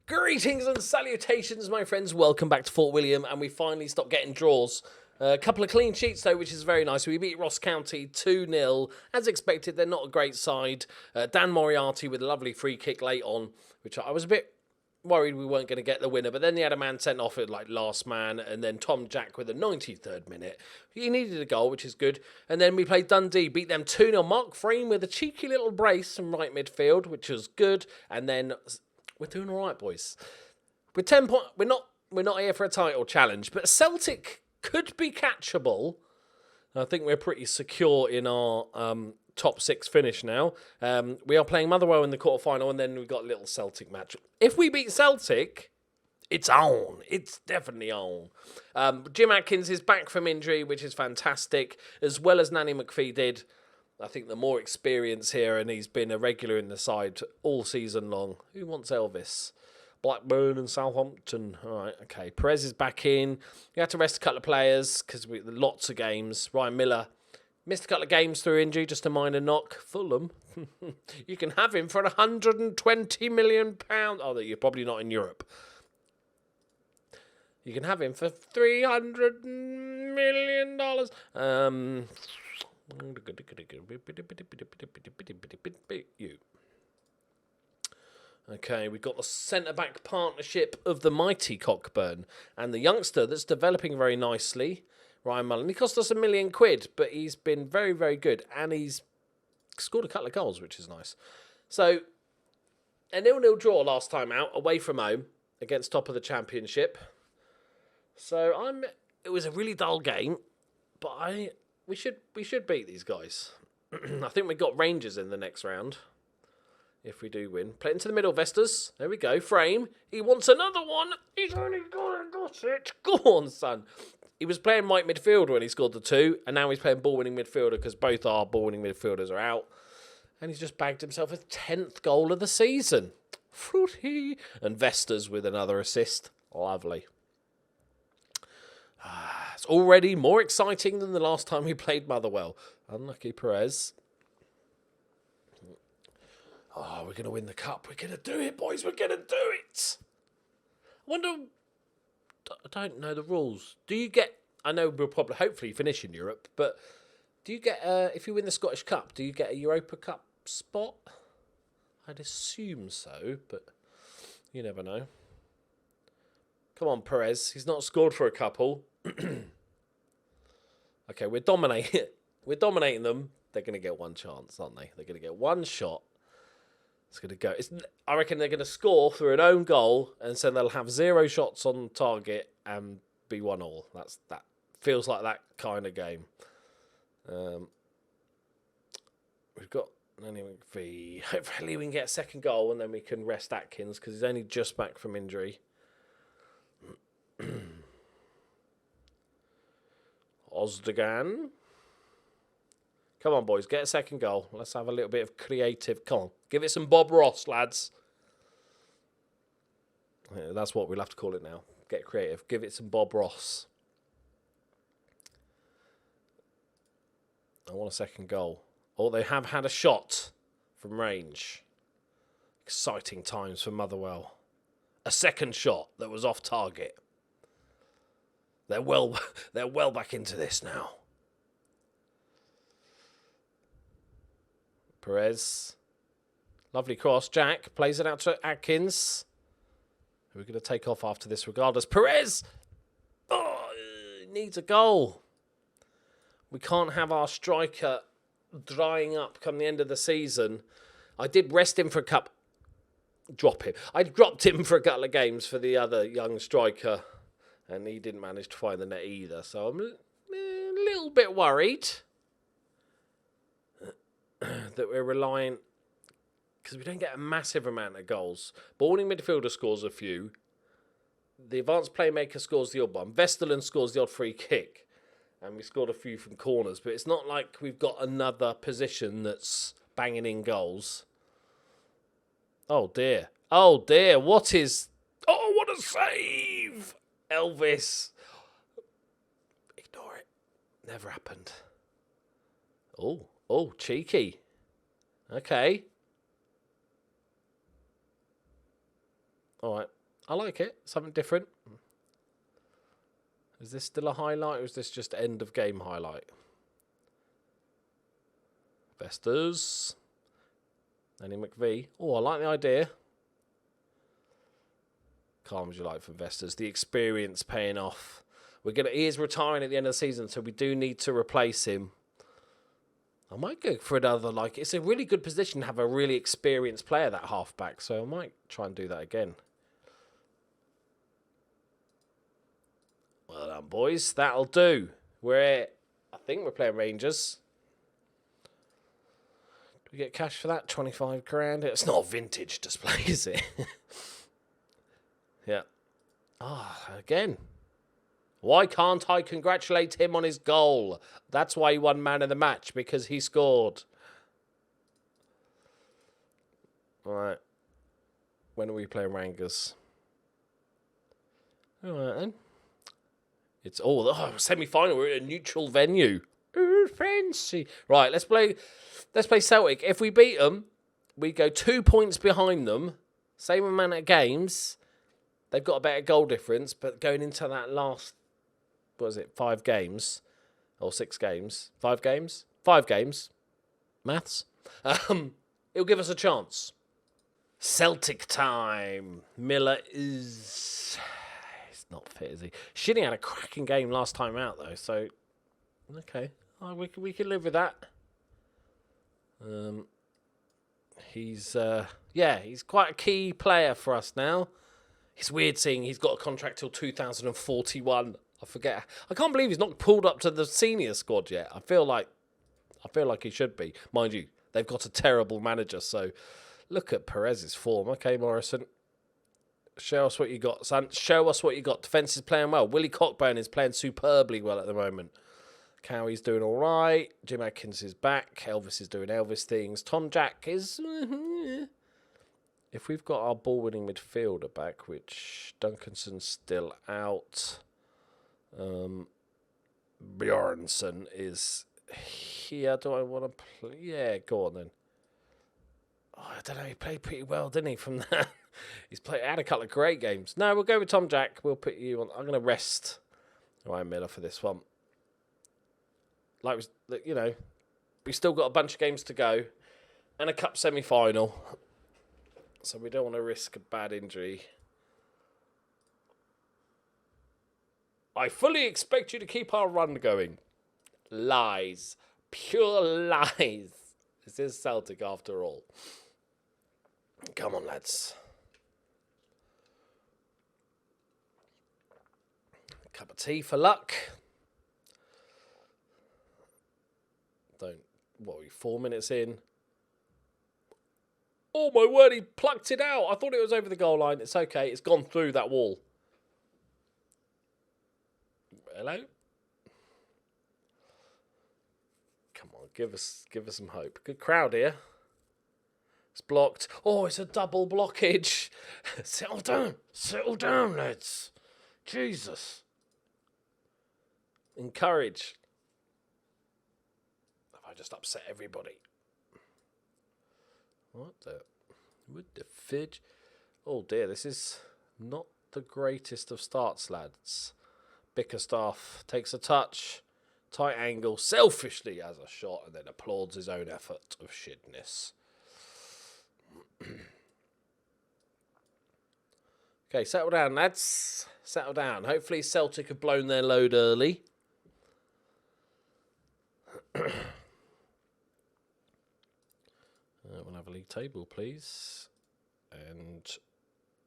Greetings and salutations, my friends. Welcome back to Fort William, and we finally stopped getting draws. A couple of clean sheets, though, which is very nice. We beat Ross County 2-0. As expected, they're not a great side. Dan Moriarty with a lovely free kick late on, which I was a bit worried we weren't going to get the winner. But then they had a man sent off at like last man, and then Tom Jack with the 93rd minute. He needed a goal, which is good. And then we played Dundee, beat them 2-0. Mark Frame with a cheeky little brace from right midfield, which was good. And then we're doing all right, boys. We're 10 points. We're not here for a title challenge, but Celtic could be catchable. I think we're pretty secure in our top 6 finish now. We are playing Motherwell in the quarterfinal, and then we've got a little Celtic match. If we beat Celtic, it's on. It's definitely on. Jim Atkins is back from injury, which is fantastic, as well as Nanny McPhee did. I think the more experience here, and he's been a regular in the side all season long. Who wants Elvis? Blackburn and Southampton. All right, okay. Perez is back in. We had to rest a couple of players because lots of games. Ryan Miller missed a couple of games through injury, just a minor knock. Fulham. You can have him for £120 million. Oh, you're probably not in Europe. You can have him for $300 million. Okay, we've got the centre-back partnership of the mighty Cockburn and the youngster that's developing very nicely, Ryan Mullen. He cost us £1 million, but he's been very, very good, and he's scored a couple of goals, which is nice. So, a 0-0 draw last time out, away from home, against top of the Championship. So, it was a really dull game, but we should beat these guys. I think we've got Rangers in the next round. If we do win. Play into the middle, Vestas. There we go. Frame. He wants another one. He's only got it. Go on, son. He was playing right midfielder when he scored the 2, and now he's playing ball-winning midfielder because both our ball-winning midfielders are out. And he's just bagged himself a 10th goal of the season. Fruity. And Vestas with another assist. Lovely. It's already more exciting than the last time we played Motherwell. Unlucky Perez. Oh, we're going to win the cup. We're going to do it, boys. We're going to do it. I wonder, I don't know the rules. Do you get, I know we'll probably hopefully finish in Europe, but do you get, if you win the Scottish Cup, do you get a Europa Cup spot? I'd assume so, but you never know. Come on, Perez. He's not scored for a couple. Okay, we're dominating. We're dominating them. They're going to get one chance, aren't they? They're going to get one shot. It's going to go. I reckon they're going to score through an own goal, and so they'll have 0 shots on target and be 1-1. That feels like that kind of game. We've got McPhee. Hopefully we can get a second goal, and then we can rest Atkins because he's only just back from injury. Ozdogan. Come on, boys. Get a second goal. Let's have a little bit of creative. Come on. Give it some Bob Ross, lads. Yeah, that's what we'll have to call it now. Get creative. Give it some Bob Ross. I want a second goal. Oh, they have had a shot from range. Exciting times for Motherwell. A second shot that was off target. They're well back into this now. Perez. Lovely cross. Jack plays it out to Atkins. We're going to take off after this regardless. Perez! Oh, needs a goal. We can't have our striker drying up come the end of the season. I did rest him for a couple. Drop him. I dropped him for a couple of games for the other young striker, and he didn't manage to find the net either. So I'm a little bit worried that we're relying, because we don't get a massive amount of goals. Balling midfielder scores a few. The advanced playmaker scores the odd one. Vesterland scores the odd free kick. And we scored a few from corners. But it's not like we've got another position that's banging in goals. Oh, dear. Oh, dear. What is... Oh, what a save! Elvis. Ignore it. Never happened. Oh, cheeky. Okay. All right. I like it. Something different. Is this still a highlight, or is this just end of game highlight? Vestas. Danny McVie. Oh, I like the idea. Calm as you like from Vestas. The experience paying off. He is retiring at the end of the season, so we do need to replace him. I might go for another, like, it's a really good position to have a really experienced player, that halfback, so I might try and do that again. Well done, boys. That'll do. I think we're playing Rangers. Do we get cash for that? 25 grand. It's not a vintage display, is it? Yeah. Again. Why can't I congratulate him on his goal? That's why he won man of the match, because he scored. All right. When are we playing Rangers? All right, then. It's semi-final. We're at a neutral venue. Ooh, fancy. Right, let's play Celtic. If we beat them, we go 2 points behind them. Same amount of games. They've got a better goal difference, but going into that last, 5 games? Or 6 games? 5 games? 5 games. Maths. It'll give us a chance. Celtic time. Miller is... He's not fit, is he? Shinny had a cracking game last time out, though, so... Okay. We can live with that. He's quite a key player for us now. It's weird seeing he's got a contract till 2041. I can't believe he's not pulled up to the senior squad yet. I feel like he should be. Mind you, they've got a terrible manager, so look at Perez's form. Okay, Morrison. Show us what you got, son. Show us what you got. Defence is playing well. Willie Cockburn is playing superbly well at the moment. Cowie's doing all right. Jim Atkins is back. Elvis is doing Elvis things. Tom Jack is... If we've got our ball-winning midfielder back, which Duncanson's still out, Bjornsson is here. Do I want to play? Yeah, go on then. Oh, I don't know. He played pretty well, didn't he, from that? Had a couple of great games. No, we'll go with Tom Jack. We'll put you on. I'm going to rest Ryan Miller for this one. We still got a bunch of games to go and a cup semi-final. So we don't want to risk a bad injury. I fully expect you to keep our run going. Lies. Pure lies. This is Celtic after all. Come on, lads. Cup of tea for luck. What are we, 4 minutes in? Oh my word, he plucked it out. I thought it was over the goal line. It's okay. It's gone through that wall. Hello? Come on, give us some hope. Good crowd here. It's blocked. Oh, it's a double blockage. Settle down, lads. Jesus. Encourage. Have I just upset everybody? What the... With the fidge? Oh dear, this is not the greatest of starts, lads. Bickerstaff takes a touch. Tight angle. Selfishly has a shot and then applauds his own effort of shitness. Okay, settle down, lads. Settle down. Hopefully Celtic have blown their load early. We'll have a league table, please. And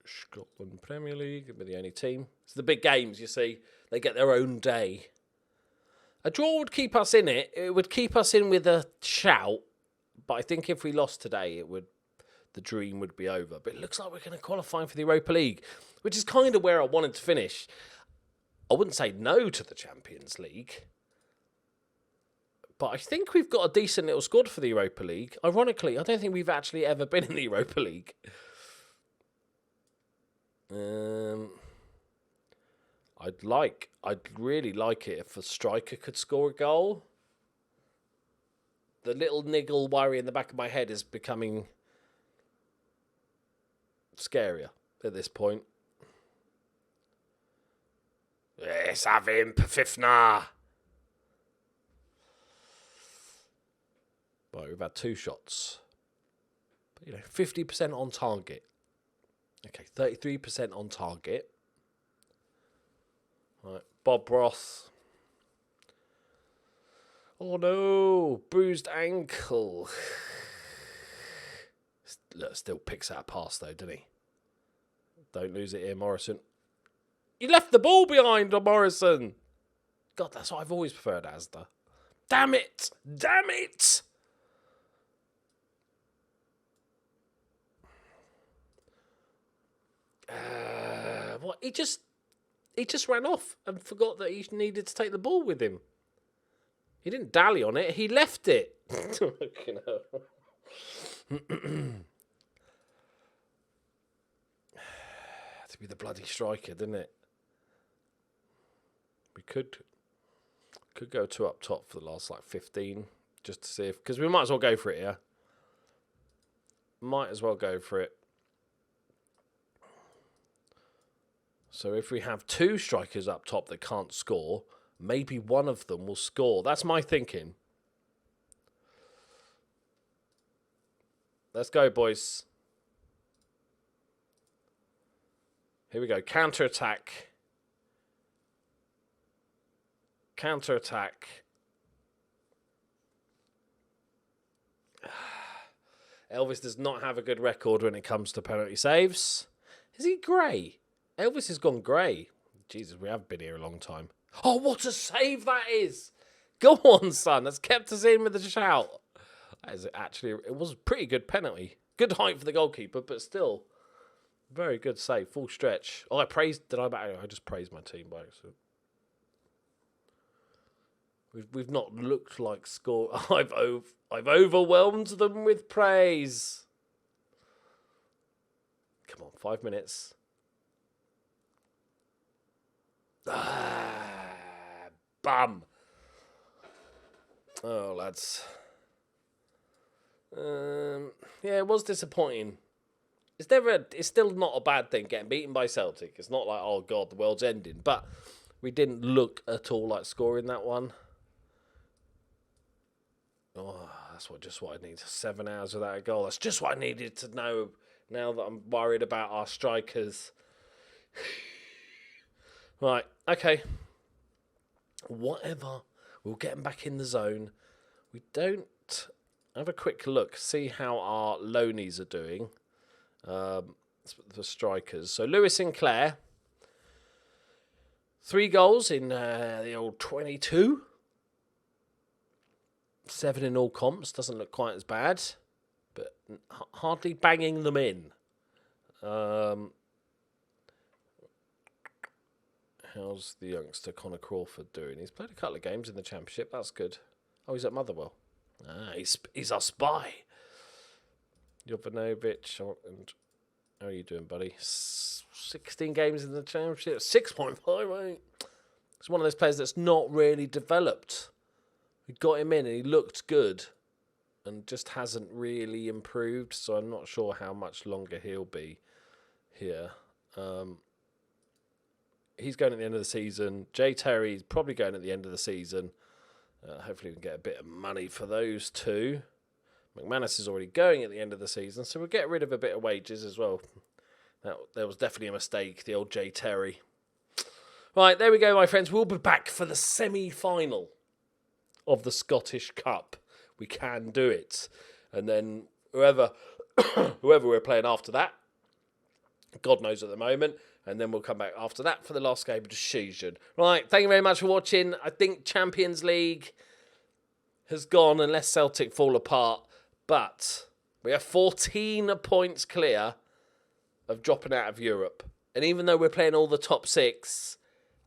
Scotland Premier League will be the only team. It's the big games, you see. They get their own day. A draw would keep us in it. It would keep us in with a shout. But I think if we lost today, the dream would be over. But it looks like we're going to qualify for the Europa League, which is kind of where I wanted to finish. I wouldn't say no to the Champions League. But I think we've got a decent little squad for the Europa League. Ironically, I don't think we've actually ever been in the Europa League. I'd really like it if a striker could score a goal. The little niggle worry in the back of my head is becoming scarier at this point. Let's have him, Pfifner. Right, we've had 2 shots. But, you know, 50% on target. Okay, 33% on target. Right, Bob Ross. Oh no, bruised ankle. Look, still picks out a pass though, doesn't he? Don't lose it here, Morrison. You left the ball behind on Morrison. God, that's what I've always preferred, Asda. Damn it! Damn it! What? He just ran off and forgot that he needed to take the ball with him. He didn't dally on it. He left it. Fucking hell. To be the bloody striker, didn't it? We could go 2 up top for the last like 15, just to see if, because we might as well go for it. Yeah, might as well go for it. So if we have 2 strikers up top that can't score, maybe one of them will score. That's my thinking. Let's go, boys. Here we go. Counter-attack. Counter-attack. Elvis does not have a good record when it comes to penalty saves. Is he grey? Elvis has gone grey. Jesus, we have been here a long time. Oh, what a save that is. Go on, son. That's kept us in with a shout. It was a pretty good penalty. Good height for the goalkeeper, but still. Very good save. Full stretch. Oh, I just praised my team by accident. We've not looked like score. I've overwhelmed them with praise. Come on, 5 minutes. Bum. Oh, lads. Yeah, it was disappointing. It's still not a bad thing getting beaten by Celtic. It's not like, oh God, the world's ending. But we didn't look at all like scoring that one. Oh, that's just what I need. 7 hours without a goal. That's just what I needed to know. Now that I'm worried about our strikers. Right, okay. Whatever. We'll get them back in the zone. We don't have a quick look, see how our loanies are doing. The strikers. So Lewis Sinclair, 3 goals in the old 22. 7 in all comps. Doesn't look quite as bad, but hardly banging them in. How's the youngster Connor Crawford doing? He's played a couple of games in the Championship. That's good. Oh, he's at Motherwell. Ah, he's our spy. Jovanovic. And how are you doing, buddy? 16 games in the Championship. 6.5, mate. It's one of those players that's not really developed. We got him in and he looked good and just hasn't really improved. So I'm not sure how much longer he'll be here. He's going at the end of the season. Jay Terry's probably going at the end of the season. Hopefully we can get a bit of money for those 2. McManus is already going at the end of the season, so we'll get rid of a bit of wages as well. There was definitely a mistake, the old Jay Terry. Right, there we go, my friends. We'll be back for the semi-final of the Scottish Cup. We can do it. And then whoever we're playing after that, God knows at the moment. And then we'll come back after that for the last game of the season. Right, thank you very much for watching. I think Champions League has gone unless Celtic fall apart. But we are 14 points clear of dropping out of Europe. And even though we're playing all the top 6,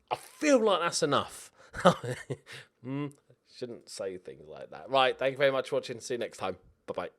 I feel like that's enough. Shouldn't say things like that. Right, thank you very much for watching. See you next time. Bye-bye.